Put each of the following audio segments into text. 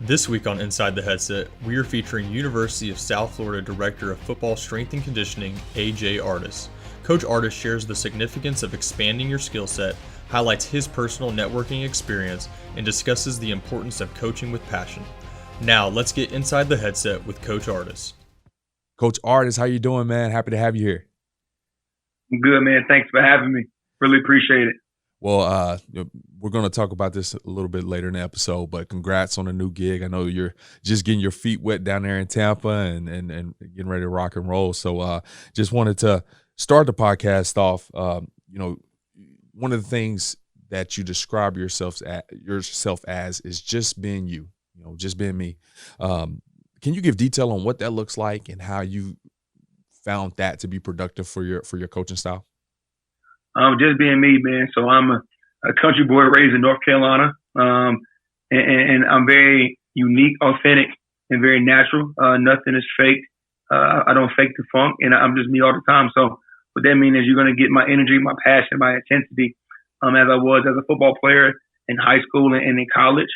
This week on Inside the Headset, we are featuring University of South Florida Director of Football Strength and Conditioning, A.J. Artis. Coach Artis shares the significance of expanding your skill set, highlights his personal networking experience, and discusses the importance of coaching with passion. Now, let's get inside the headset with Coach Artis. Coach Artis, how you doing, man? Happy to have you here. I'm good, man. Thanks for having me. Really appreciate it. Well, we're going to talk about this a little bit later in the episode, but congrats on a new gig. I know you're just getting your feet wet down there in Tampa and getting ready to rock and roll. So just wanted to start the podcast off. One of the things that you describe yourself as is just being you, just being me. Can you give detail on what that looks like and how you found that to be productive for your coaching style? Just being me, man. So I'm a country boy raised in North Carolina, and I'm very unique, authentic, and very natural. Nothing is fake. I don't fake the funk, and I'm just me all the time. So what that means is you're going to get my energy, my passion, my intensity, as I was as a football player in high school and in college.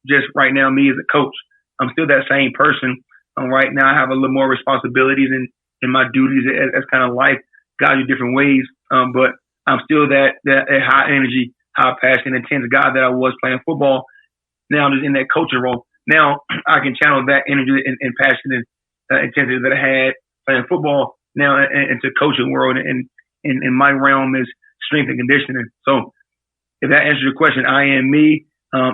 Just right now, me as a coach, I'm still that same person. Right now, I have a little more responsibilities in my duties as kind of life guide you different ways. But I'm still that high energy, high passion, intense guy that I was playing football. Now I'm just in that coaching role. Now I can channel that energy and passion and intensity that I had playing football now into coaching world. And my realm is strength and conditioning. So if that answers your question, I am me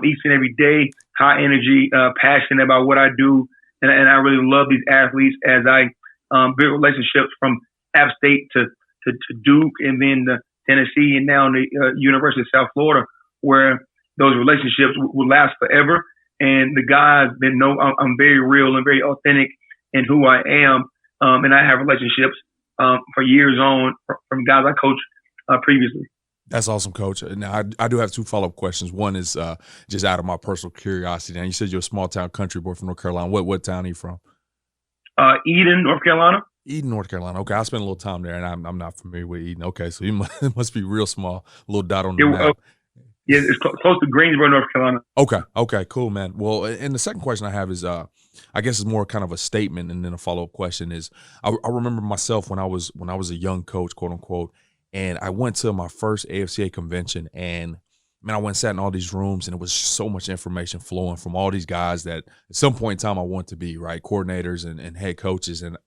each and every day, high energy, passionate about what I do. And I really love these athletes as I build relationships from App State to Duke and then to Tennessee and now the University of South Florida, where those relationships will last forever. And the guys that know I'm very real and very authentic in who I am. And I have relationships for years on from guys I coached previously. That's awesome, Coach. Now, I do have two follow-up questions. One is just out of my personal curiosity. Now, you said you're a small-town country boy from North Carolina. What town are you from? Eden, North Carolina. Eden, North Carolina. Okay, I spent a little time there, and I'm not familiar with Eden. Okay, so you must be real small, a little dot on the map. Yeah, it's close to Greensboro, North Carolina. Okay, cool, man. Well, and the second question I have is, I guess it's more kind of a statement, and then a follow-up question is, I remember myself when I was a young coach, quote unquote, and I went to my first AFCA convention, and man, I went and sat in all these rooms, and it was so much information flowing from all these guys that at some point in time I want to be, right, coordinators and head coaches. And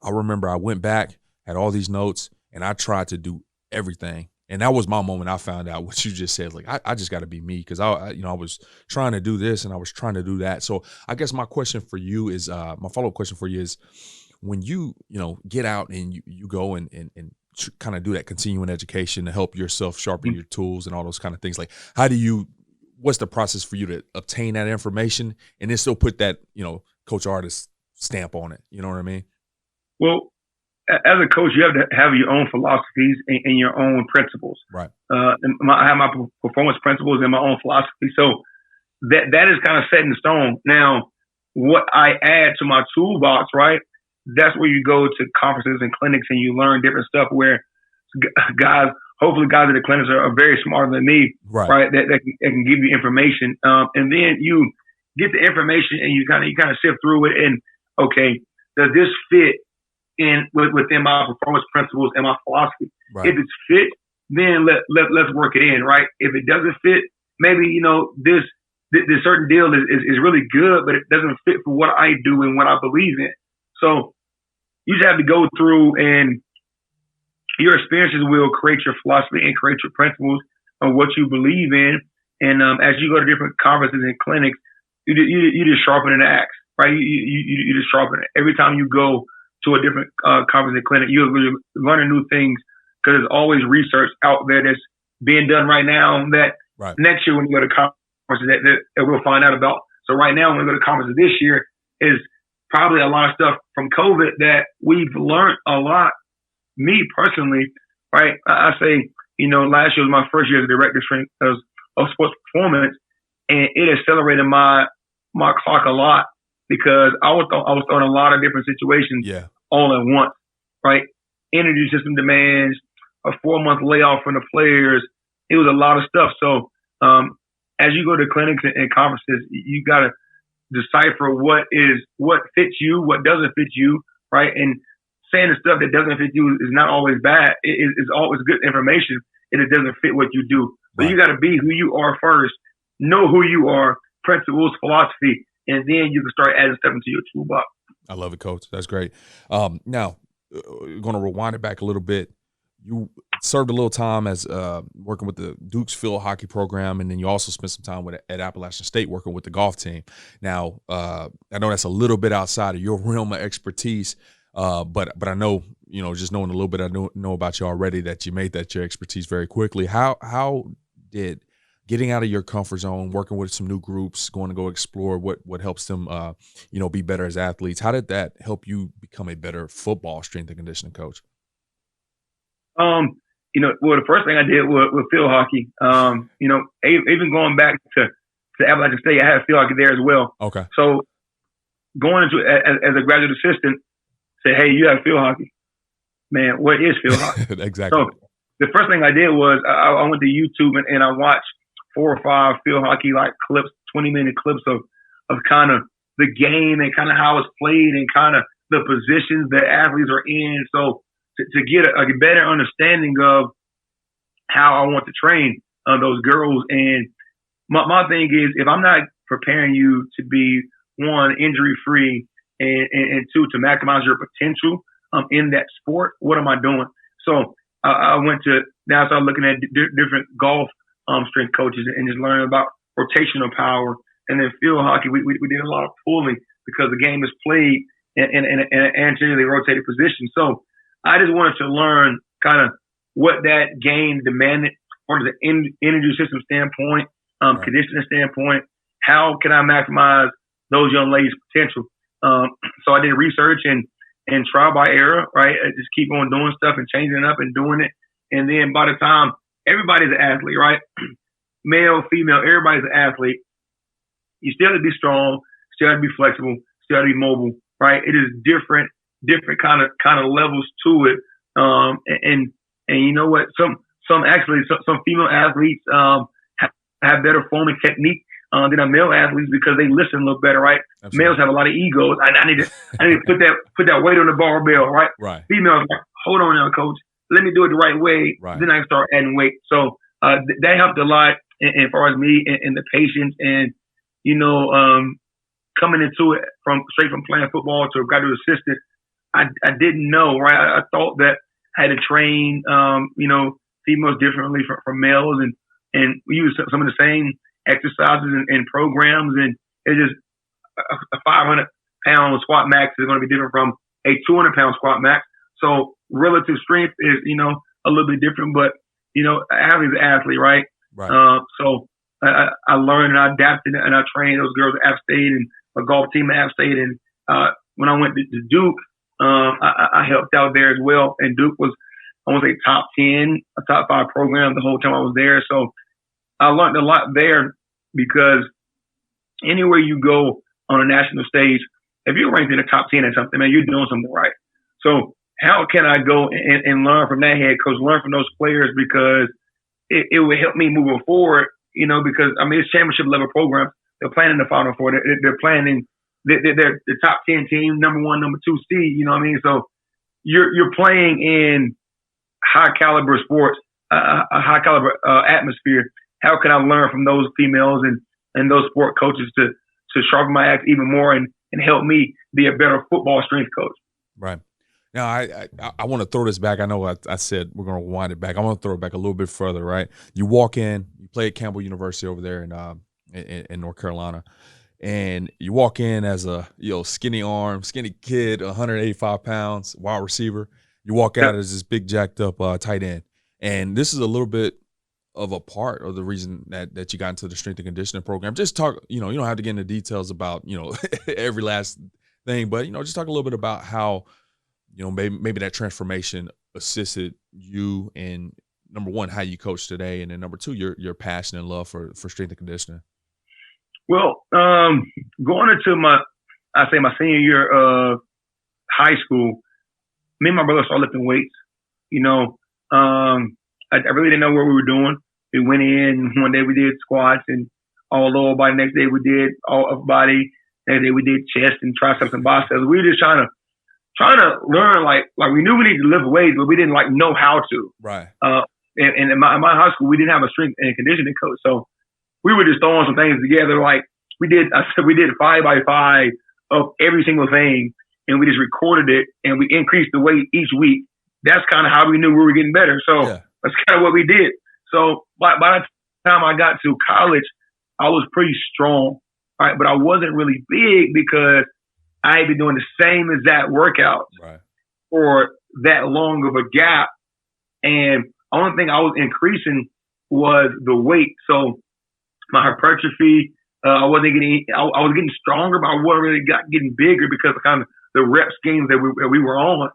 I remember I went back, had all these notes, and I tried to do everything. And that was my moment. I found out what you just said. Like, I just got to be me because I was trying to do this and I was trying to do that. So I guess my question for you is, my follow-up question for you is, when you get out and you go and kind of do that continuing education to help yourself sharpen your tools and all those kind of things, like what's the process for you to obtain that information and then still put that, Coach Artis stamp on it? You know what I mean? Well, as a coach, you have to have your own philosophies and your own principles. Right. I have my performance principles and my own philosophy. So that is kind of set in stone. Now, what I add to my toolbox, right, that's where you go to conferences and clinics and you learn different stuff where hopefully guys at the clinics are very smarter than me, right? That can give you information. And then you get the information and you kind of sift through it and, okay, does this fit within my performance principles and my philosophy? Right. If it's fit, then let's work it in, right? If it doesn't fit, maybe, this certain deal is really good, but it doesn't fit for what I do and what I believe in. So you just have to go through, and your experiences will create your philosophy and create your principles of what you believe in. And as you go to different conferences and clinics, you just sharpen the axe, right? You just sharpen it. Every time you go to a different conference and clinic, you're learning new things because there's always research out there that's being done right now that next year when you go to conferences that we'll find out about. So right now when we go to conferences this year is probably a lot of stuff from COVID that we've learned a lot. Me personally, right? I say, last year was my first year as a director of sports performance, and it accelerated my clock a lot because I was throwing a lot of different situations all at once, right? Energy system demands, a 4-month layoff from the players. It was a lot of stuff. So as you go to clinics and conferences, you got to decipher what fits you, what doesn't fit you, right? And saying the stuff that doesn't fit you is not always bad. It's always good information if it doesn't fit what you do. So Right. you got to be who you are first, know who you are, principles, philosophy, and then you can start adding stuff into your toolbox. I love it, Coach. That's great. Now, going to rewind it back a little bit. You served a little time as working with the Duke's field hockey program, and then you also spent some time at Appalachian State working with the golf team. Now, I know that's a little bit outside of your realm of expertise, but I know, just knowing a little bit I know about you already, that you made that your expertise very quickly. How did getting out of your comfort zone, working with some new groups, going to go explore what helps them, be better as athletes, how did that help you become a better football strength and conditioning coach? Well, the first thing I did was field hockey. Even going back to Appalachian State, I had field hockey there as well. Okay. So going into as a graduate assistant, say, hey, you have field hockey. Man, what is field hockey? Exactly. So the first thing I did was I went to YouTube and I watched 4 or 5 field hockey clips, 20-minute clips of kind of the game and kind of how it's played and kind of the positions that athletes are in. So to get a better understanding of how I want to train those girls. And my thing is, if I'm not preparing you to be, 1, injury-free, and 2, to maximize your potential in that sport, what am I doing? So I started looking at different golf strength coaches and just learning about rotational power. And then field hockey, we did a lot of pulling because the game is played in an anteriorly rotated position. So I just wanted to learn kind of what that game demanded from the energy system standpoint, conditioning standpoint. How can I maximize those young ladies' potential? So I did research and trial by error, right? I just keep on doing stuff and changing it up and doing it. And then by the time everybody's an athlete, right? Male, female, everybody's an athlete. You still have to be strong, still have to be flexible, still have to be mobile, right? It is different kind of levels to it. And you know what? Some female athletes have better form and technique than our male athletes because they listen a little better, right? Absolutely. Males have a lot of egos. I need to put that weight on the barbell, right? Right. Females, hold on now, coach. Let me do it the right way. Right. Then I can start adding weight. So that helped a lot as far as me and the patience and coming into it straight from playing football to a graduate assistant. I didn't know, right? I thought that I had to train, females differently from males, and we use some of the same exercises and programs, and it's just a 500-pound squat max is going to be different from a 200-pound squat max. So relative strength is, a little bit different, but athlete's an athlete, right? Right. So I learned and I adapted and I trained those girls at App State and a golf team at App State, and when I went to Duke. I helped out there as well. And Duke was, I want to say, top 10, a top 5 program the whole time I was there. So I learned a lot there because anywhere you go on a national stage, if you're ranked in the top 10 or something, man, you're doing something right. So how can I go and learn from that head coach, learn from those players, because it would help me moving forward, because, it's championship level programs. They're playing in the Final Four. They're playing in they're the top 10 team, number 1, number 2 seed. You know what I mean? So you're playing in high caliber sports, a high caliber atmosphere. How can I learn from those females and those sport coaches to sharpen my axe even more and help me be a better football strength coach? Right. Now, I want to throw this back. I know I said we're going to wind it back. I want to throw it back a little bit further, right? You walk in, you play at Campbell University over there in North Carolina. And you walk in as a skinny arm, skinny kid, 185 pounds, wide receiver. You walk out as this big jacked up tight end. And this is a little bit of a part of the reason that you got into the strength and conditioning program. Just talk, you don't have to get into details about, every last thing, but, just talk a little bit about how, maybe that transformation assisted you in, number 1, how you coach today, and then number 2, your passion and love for strength and conditioning. Well, going into my senior year of high school, me and my brother started lifting weights. I really didn't know what we were doing. We went in, one day we did squats and all lower body, next day we did all upper body, Next day we did chest and triceps and biceps. We were just trying to learn, like we knew we needed to lift weights, but we didn't like know how to. Right. And in my high school, we didn't have a strength and conditioning coach, so we were just throwing some things together. Like we did 5x5 of every single thing, and we just recorded it, and we increased the weight each week. That's kind of how we knew we were getting better. So that's kind of what we did. So by the time I got to college, I was pretty strong, right? But I wasn't really big because I had been doing the same exact workouts for that long of a gap. And the only thing I was increasing was the weight. So my hypertrophy, I was getting stronger, but I wasn't really getting bigger because of kind of the rep schemes that we were on.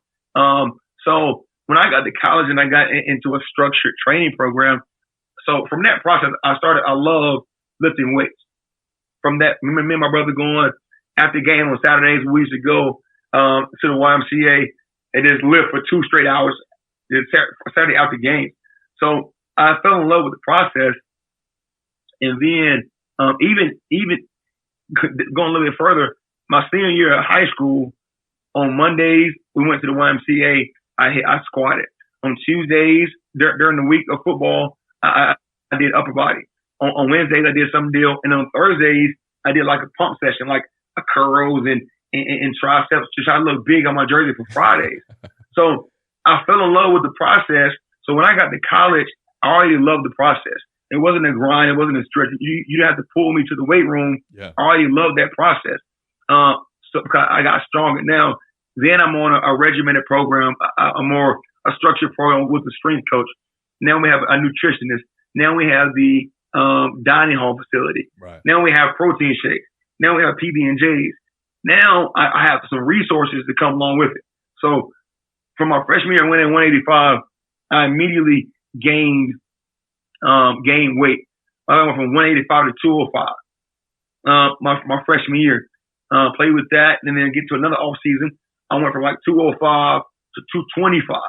So when I got to college and I got into a structured training program, so from that process, I love lifting weights. From that, me and my brother going after the game on Saturdays, we used to go to the YMCA and just lift for 2 straight hours Saturday after game. So I fell in love with the process. And then even going a little bit further, my senior year of high school, on Mondays, we went to the YMCA. I squatted. On Tuesdays, during the week of football, I did upper body. On Wednesdays, I did some deal. And on Thursdays, I did like a pump session, like a curls and triceps to try to look big on my jersey for Fridays. So I fell in love with the process. So when I got to college, I already loved the process. It wasn't a grind. It wasn't a stretch. You didn't have to pull me to the weight room. Yeah. I already loved that process. So I got stronger. Now, then I'm on a regimented program, a structured program with the strength coach. Now we have a nutritionist. Now we have the dining hall facility. Right. Now we have protein shakes. Now we have PB&Js. Now I have some resources to come along with it. So from my freshman year, I went in 185. I immediately gained weight. I went from 185 to 205. My freshman year, played with that, and then get to another off season. I went from like 205 to 225.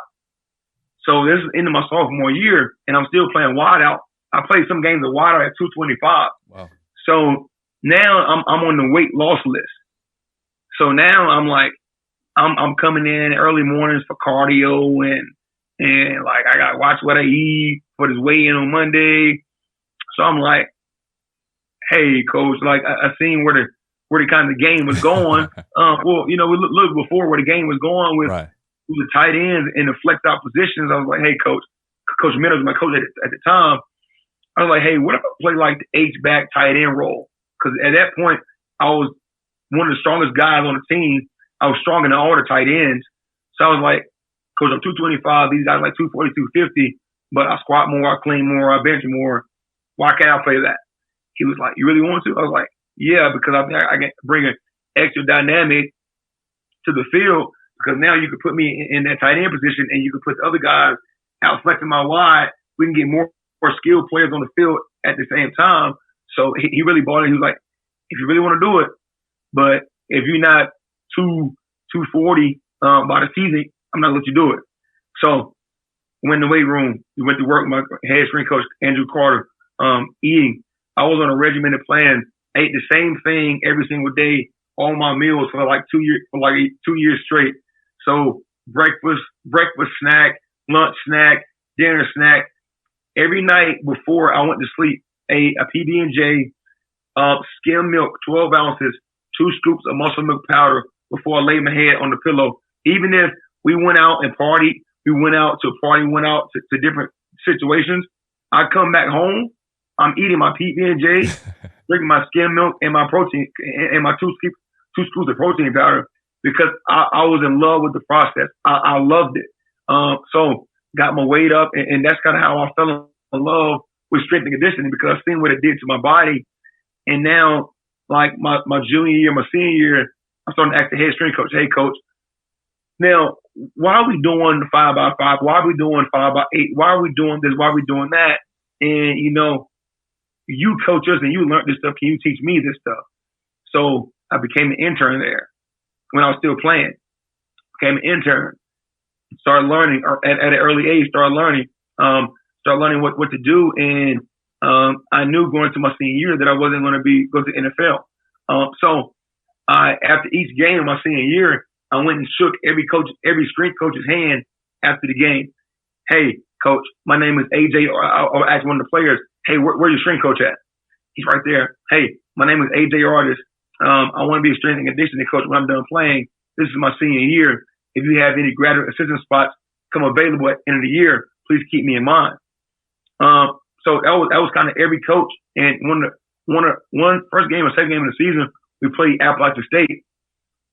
So this is into my sophomore year, and I'm still playing wide out. I played some games of wide out at 225. Wow. So now I'm on the weight loss list. So now I'm like, I'm coming in early mornings for cardio and like I gotta watch what I eat for this weigh-in on Monday. So I'm like, hey coach, like I seen where the kind of the game was going. Well, we looked before where the game was going with the tight ends and the flex out positions. I was like, hey coach Meadows was my coach at the time. I was like, hey, what if I play like the H-back tight end role? Because at that point, I was one of the strongest guys on the team. I was stronger than all the tight ends. So I was like, coach, I'm 225. These guys are like 240, 250. But I squat more, I clean more, I bench more. Why can't I play that? He was like, you really want to? I was like, yeah, because I think I can bring an extra dynamic to the field. Because now you could put me in that tight end position and you could put the other guys out flexing my wide. We can get more skilled players on the field at the same time. So he really bought it. He was like, if you really want to do it, but if you're not 240 by the season, I'm not going to let you do it. So went in the weight room. We went to work with my head strength coach, Andrew Carter, eating. I was on a regimented plan. I ate the same thing every single day, all my meals for like 2 years straight. So breakfast snack, lunch snack, dinner snack. Every night before I went to sleep, a PB&J, skim milk, 12 ounces, 2 scoops of muscle milk powder before I laid my head on the pillow. Even if we went out and partied, we went out to different situations, I come back home, I'm eating my PB&J, drinking my skim milk and my protein and my 2 scoops of protein powder because I was in love with the process. I loved it. So got my weight up, and that's kind of how I fell in love with strength and conditioning because I seen what it did to my body. And now, like my junior year, my senior year, I'm starting to ask the head strength coach, hey coach, now why are we doing the 5x5? Why are we doing 5x8? Why are we doing this? Why are we doing that? And you coach us and you learned this stuff. Can you teach me this stuff? So I became an intern there when I was still playing. Became an intern. Started learning at an early age. Started learning what to do, and I knew going into my senior year that I wasn't going to go to the NFL. So after each game of my senior year, I went and shook every strength coach's hand after the game. Hey, coach, my name is AJ. Or I'll ask one of the players, hey, where's your strength coach at? He's right there. Hey, my name is AJ Artis. I want to be a strength and conditioning coach when I'm done playing. This is my senior year. If you have any graduate assistant spots come available at the end of the year, please keep me in mind. So that was kind of every coach. And one first game or second game of the season, we played Appalachian State,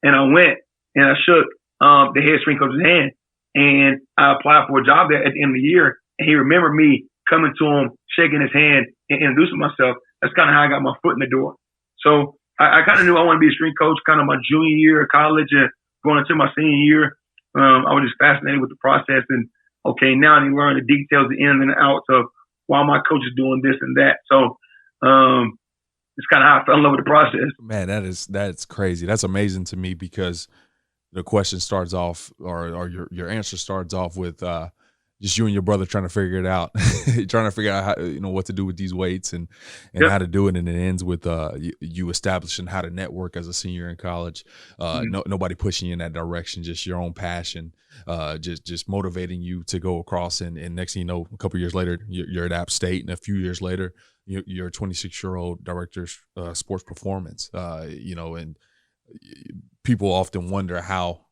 and I went and I shook the head strength coach's hand, and I applied for a job there at the end of the year. And he remembered me coming to him, shaking his hand, and introducing myself. That's kind of how I got my foot in the door. So I kind of knew I wanted to be a strength coach kind of my junior year of college and going into my senior year. I was just fascinated with the process, and okay, now I need to learn the details, the ins and outs of why my coach is doing this and that. So it's kind of how I fell in love with the process. Man, that's crazy. That's amazing to me, because the question starts off, or your answer starts off with just you and your brother trying to figure it out, trying to figure out how, what to do with these weights and how to do it, and it ends with you establishing how to network as a senior in college. Nobody pushing you in that direction, just your own passion, just motivating you to go across. And next thing you know, a couple of years later, you're at App State, and a few years later, you're a 26-year-old director of sports performance. And people often wonder how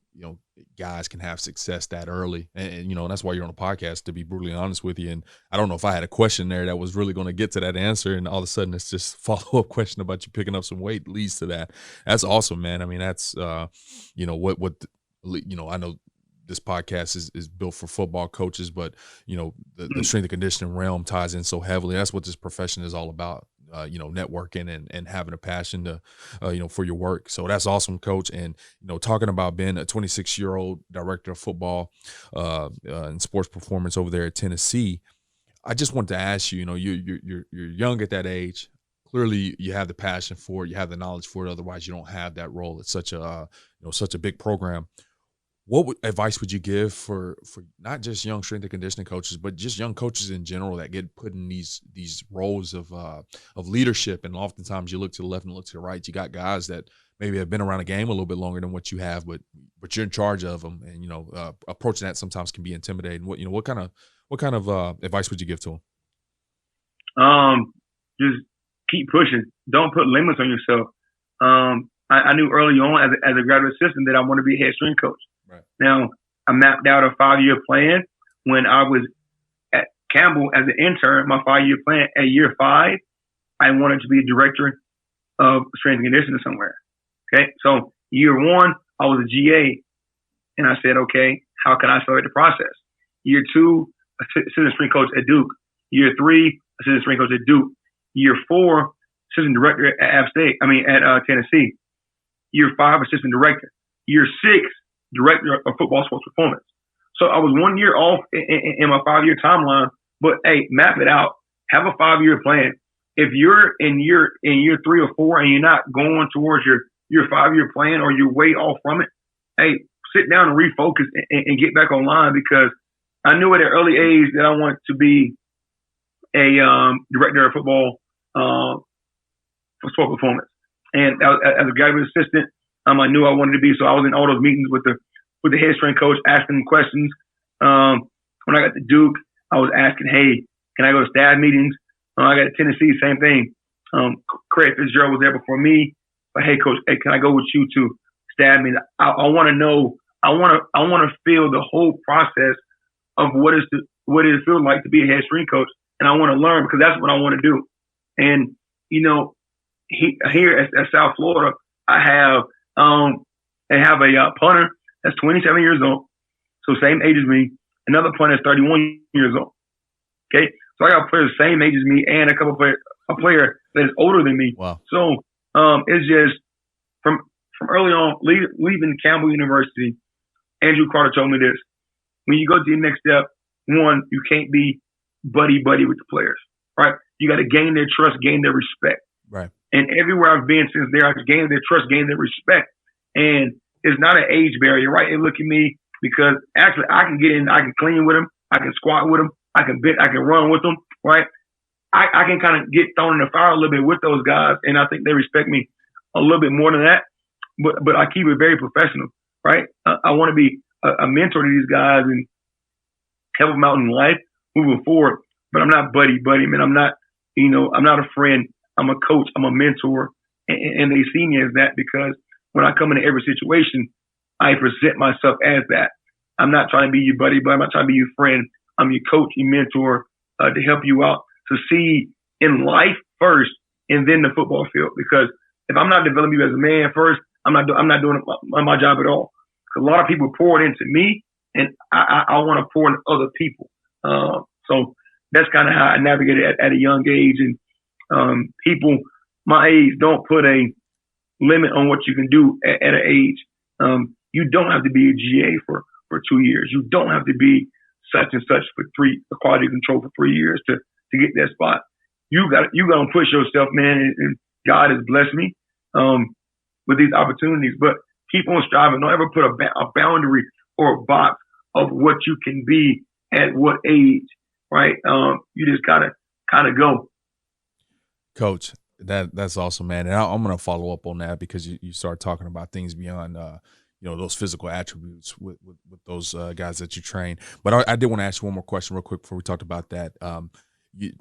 guys can have success that early, and that's why you're on a podcast, to be brutally honest with you. And I don't know if I had a question there that was really going to get to that answer, and all of a sudden it's just a follow-up question about you picking up some weight leads to that. That's awesome, man. I mean, that's I know this podcast is built for football coaches, but the strength and conditioning realm ties in so heavily. That's what this profession is all about. Networking and having a passion to, for your work. So that's awesome, Coach. And, talking about being a 26-year-old director of football and sports performance over there at Tennessee, I just wanted to ask you, you're young at that age. Clearly you have the passion for it. You have the knowledge for it. Otherwise you don't have that role. It's such a big program. What advice would you give for not just young strength and conditioning coaches, but just young coaches in general that get put in these roles of leadership? And oftentimes you look to the left and look to the right. You got guys that maybe have been around the game a little bit longer than what you have, but you're in charge of them. And approaching that sometimes can be intimidating. What kind of advice would you give to them? Just keep pushing. Don't put limits on yourself. I knew early on as a graduate assistant that I want to be a head strength coach. Right. Now, I mapped out a 5-year plan when I was at Campbell as an intern. My 5-year plan at year 5, I wanted to be a director of strength and conditioning somewhere. Okay, so year 1, I was a GA, and I said, okay, how can I accelerate the process? Year 2, assistant strength coach at Duke. Year 3, assistant strength coach at Duke. Year 4, assistant director at Tennessee. Year 5, assistant director. Year 6, director of football sports performance. So I was 1 year off in my 5-year timeline, but hey, map it out. Have a 5-year plan. If you're in year 3 or 4 and you're not going towards your 5-year plan, or you're way off from it, hey, sit down and refocus and get back online, because I knew at an early age that I wanted to be a director of football for sport performance. And as a graduate assistant, I knew I wanted to be, so I was in all those meetings with the head strength coach, asking questions. When I got to Duke, I was asking, hey, can I go to staff meetings? I got to Tennessee, same thing. Craig Fitzgerald was there before me. But hey, coach, hey, can I go with you to staff meetings? I want to know. I want to feel the whole process of what it feels like to be a head strength coach, and I want to learn, because that's what I want to do. And here at South Florida, I have a punter that's 27 years old, so same age as me. Another punter is 31 years old. Okay, so I got players the same age as me, and a player that is older than me. Wow. So it's just from early on, leaving Campbell University, Andrew Carter told me this: when you go to your next step, one, you can't be buddy with the players, right? You got to gain their trust, gain their respect. Right. And everywhere I've been since there, I've gained their trust, gained their respect. And it's not an age barrier, right? They look at me because actually I can get in, I can clean with them, I can squat with them, I can bend, I can run with them, right? I can kind of get thrown in the fire a little bit with those guys, and I think they respect me a little bit more than that. but I keep it very professional, right? I want to be a mentor to these guys and help them out in life moving forward. But I'm not buddy, man. I'm not, I'm not a friend. I'm a coach. I'm a mentor. And they see me as that because when I come into every situation, I present myself as that. I'm not trying to be your buddy, but I'm not trying to be your friend. I'm your coach, your mentor, to help you out, succeed in life first, and then the football field. Because if I'm not developing you as a man first, I'm not doing my job at all. A lot of people pour it into me, and I want to pour into other people. So that's kind of how I navigated at a young age. And people my age don't put a limit on what you can do at an age. You don't have to be a GA for 2 years. You don't have to be such and such for quality control for 3 years to get that spot. You got to push yourself, man. And God has blessed me with these opportunities. But keep on striving. Don't ever put a boundary or a box of what you can be at what age, right? You just gotta kind of go. Coach, that's awesome, man. And I'm going to follow up on that because you start talking about things beyond, those physical attributes with those guys that you train. But I did want to ask you one more question real quick before we talked about that. You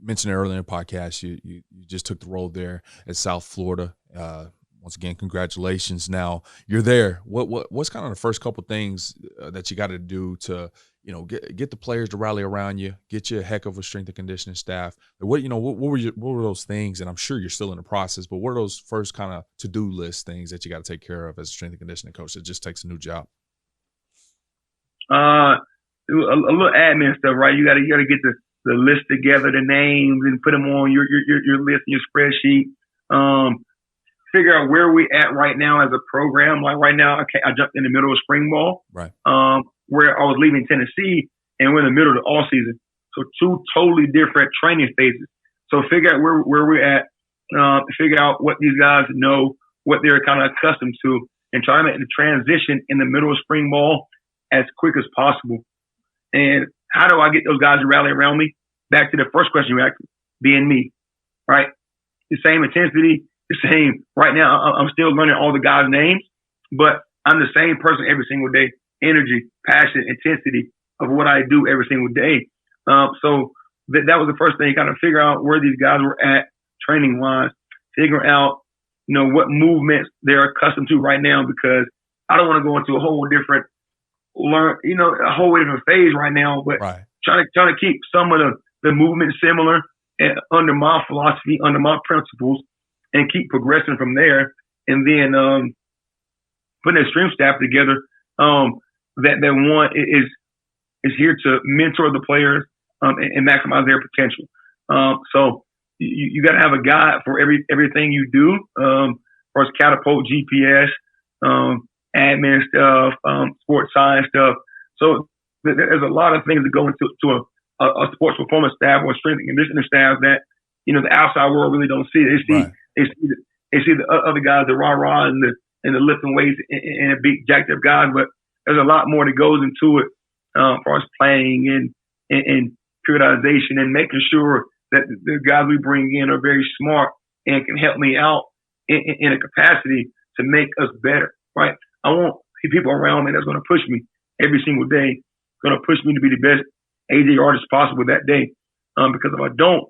mentioned it earlier in the podcast. You just took the role there at South Florida. Once again, congratulations. Now you're there. What's kind of the first couple things that you got to do to, get the players to rally around you, get you a heck of a strength and conditioning staff? What were those things? And I'm sure you're still in the process, but what are those first kind of to-do list things that you got to take care of as a strength and conditioning coach that just takes a new job? A little admin stuff, right? You got to get the list together, the names, and put them on your list and your spreadsheet. Figure out where we at right now as a program. Like right now, I jumped in the middle of spring ball, right? Where I was leaving Tennessee, and we're in the middle of the all season. So 2 totally different training phases. So figure out where we're at. Figure out what these guys know, what they're kind of accustomed to, and try to make the transition in the middle of spring ball as quick as possible. And how do I get those guys to rally around me? Back to the first question you asked me, being me, right? The same intensity. The same. Right now, I'm still learning all the guys' names, but I'm the same person every single day. Energy, passion, intensity of what I do every single day. So that was the first thing, kind of figure out where these guys were at training-wise, figure out, what movements they're accustomed to right now, because I don't want to go into a whole different a whole different phase right now, but right. trying to keep some of the movements similar and under my philosophy, under my principles, and keep progressing from there. And then putting a stream staff together that one is here to mentor the players and maximize their potential. So you got to have a guide for everything you do, for catapult, GPS, admin stuff, sports science stuff. So there's a lot of things that go into a sports performance staff or strength and conditioning staff that the outside world really don't see. They see the other guys, the rah-rah and the lifting weights and the big jacked up guys, but there's a lot more that goes into it as far as playing and periodization and making sure that the guys we bring in are very smart and can help me out in a capacity to make us better, right? I want people around me that's going to push me every single day, going to push me to be the best AJ artist possible that day. Because if I don't,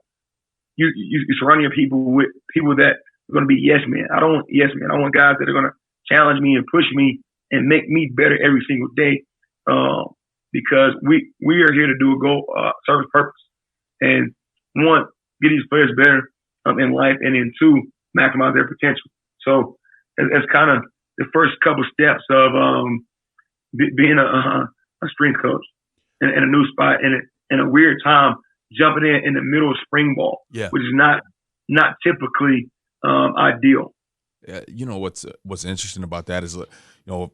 you're surrounding people with people that are going to be yes men. I don't want yes men. I want guys that are going to challenge me and push me and make me better every single day. Because we are here to do a goal, service purpose, and one, get these players better in life, and then 2, maximize their potential. So it's kind of the first couple steps of being a strength coach in a new spot in a weird time, jumping in the middle of spring ball, which is not typically ideal. Yeah, what's interesting about that is,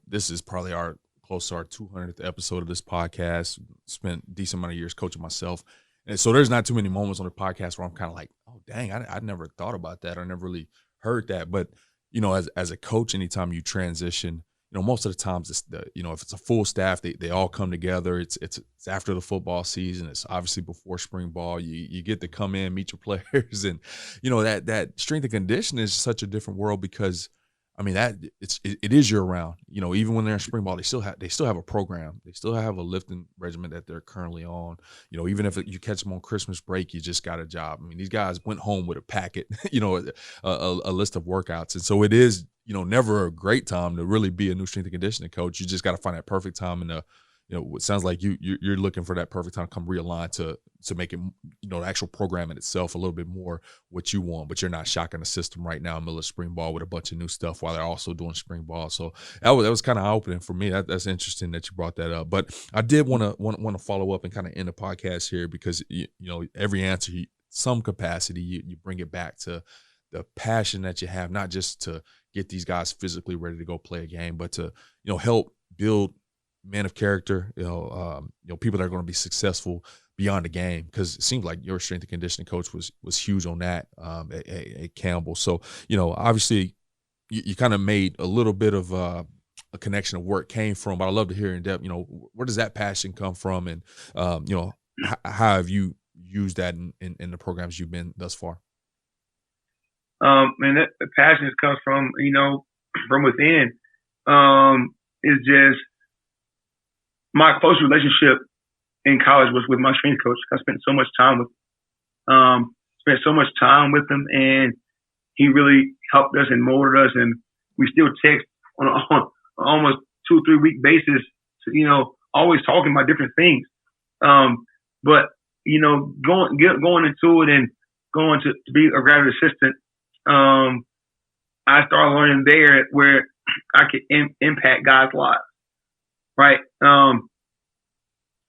this is probably close to our 200th episode of this podcast. Spent a decent amount of years coaching myself. And so there's not too many moments on the podcast where I'm kind of like, oh, dang, I never thought about that. I never really heard that. But, as a coach, anytime you transition, most of the times it's if it's a full staff, they all come together. It's after the football season. It's obviously before spring ball. You get to come in, meet your players. And, that strength and conditioning is such a different world because I mean, it is year round. You know, even when they're in spring ball, they still have a program. They still have a lifting regimen that they're currently on. You know, even if you catch them on Christmas break, you just got a job. I mean, these guys went home with a packet, you know, a list of workouts, and so it is, you know, never a great time to really be a new strength and conditioning coach. You just got to find that perfect time, and you know, it sounds like you're looking for that perfect time to come realign to make it, you know, the actual program in itself a little bit more what you want, but you're not shocking the system right now in the middle of spring ball with a bunch of new stuff while they're also doing spring ball. So that was kind of eye-opening for me. That's interesting that you brought that up. But I did want to follow up and kind of end the podcast here because you know, every answer, some capacity, you bring it back to the passion that you have, not just to get these guys physically ready to go play a game, but to, you know, help build men of character, you know, people that are going to be successful beyond the game. Because it seems like your strength and conditioning coach was huge on that at Campbell. So, you know, obviously you kind of made a little bit of a connection of where it came from, but I'd love to hear in depth, you know, where does that passion come from, and you know, how have you used that in the programs you've been thus far? And the passion comes from, you know, from within. Is just my close relationship in college was with my strength coach. I spent so much time with him, and he really helped us and molded us, and we still text on almost 2 or 3 week basis, you know, always talking about different things. But, you know, going into it and going to be a graduate assistant, I started learning there where I could impact guys' lives. Right.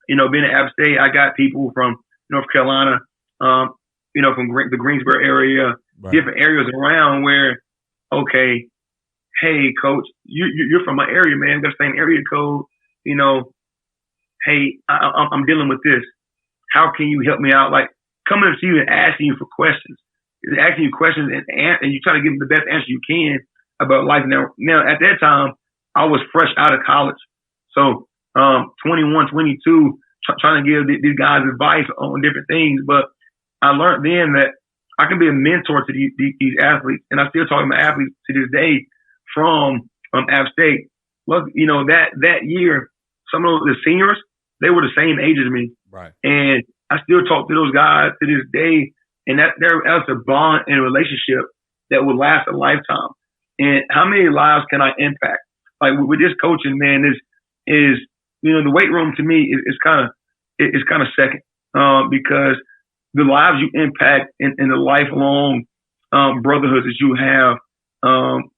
You know, being at App State, I got people from North Carolina, you know, from the Greensboro area, right, different areas around where, okay, hey, coach, you're from my area, man. Got the same area code. You know, hey, I'm dealing with this. How can you help me out? Like coming up to you and asking you for questions. Asking you questions and you try to give them the best answer you can about life. Now at that time, I was fresh out of college. So 21, 22, trying to give these guys advice on different things. But I learned then that I can be a mentor to these athletes. And I still talk to my athletes to this day from App State. Look, you know, that year, some of the seniors, they were the same age as me. Right. And I still talk to those guys to this day. And that's a bond and a relationship that will last a lifetime. And how many lives can I impact? Like with this coaching, man, is you know, the weight room to me is kind of second because the lives you impact in the lifelong brotherhoods that you have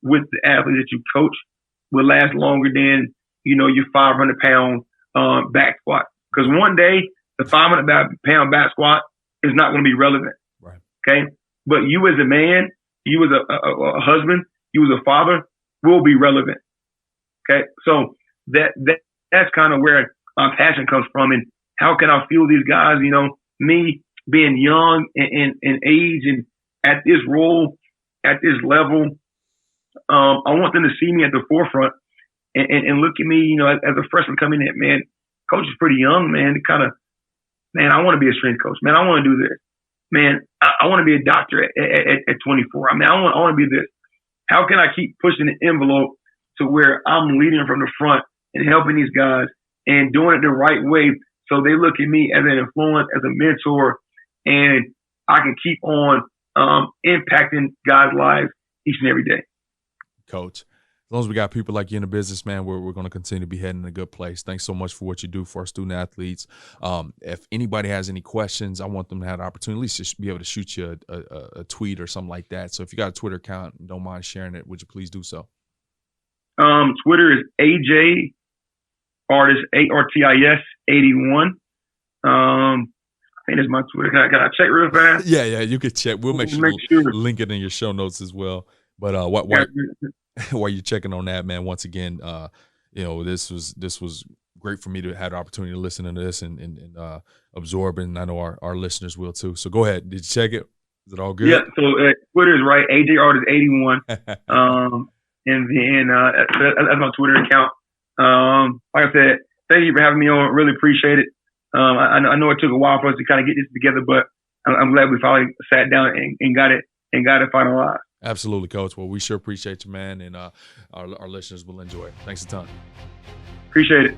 with the athletes that you coach will last longer than, you know, your 500-pound back squat. Because one day the 500-pound back squat is not going to be relevant. Right. Okay. But you as a man, you as a husband, you as a father will be relevant. Okay. So that's kind of where my passion comes from. And how can I fuel these guys? You know, me being young in age and at this role, at this level, I want them to see me at the forefront and look at me, you know, as a freshman coming in, man, coach is pretty young, man. Man, I want to be a strength coach. Man, I want to do this. Man, I want to be a doctor at 24. I mean, I want to be this. How can I keep pushing the envelope to where I'm leading from the front and helping these guys and doing it the right way so they look at me as an influence, as a mentor, and I can keep on impacting guys' lives each and every day. Coach, as long as we got people like you in the business, man, we're going to continue to be heading in a good place. Thanks so much for what you do for our student athletes. If anybody has any questions, I want them to have the opportunity at least just be able to shoot you a tweet or something like that. So if you got a Twitter account and don't mind sharing it, would you please do so? Twitter is AJ Artis, ARTIS 81. I think that's my Twitter. Can I check real fast? Yeah, you could check. We'll make sure to link it in your show notes as well. But while you're checking on that, man, once again, you know, this was great for me to have the opportunity to listen to this and absorb, and I know our listeners will too. So go ahead. Did you check it? Is it all good? Yeah. So Twitter is right. AJ Artis 81. And then that's my Twitter account. Like I said, thank you for having me on. Really appreciate it. I know it took a while for us to kind of get this together, but I'm glad we finally sat down and got it finalized. Absolutely, Coach. Well, we sure appreciate you, man, and our listeners will enjoy it. Thanks a ton. Appreciate it.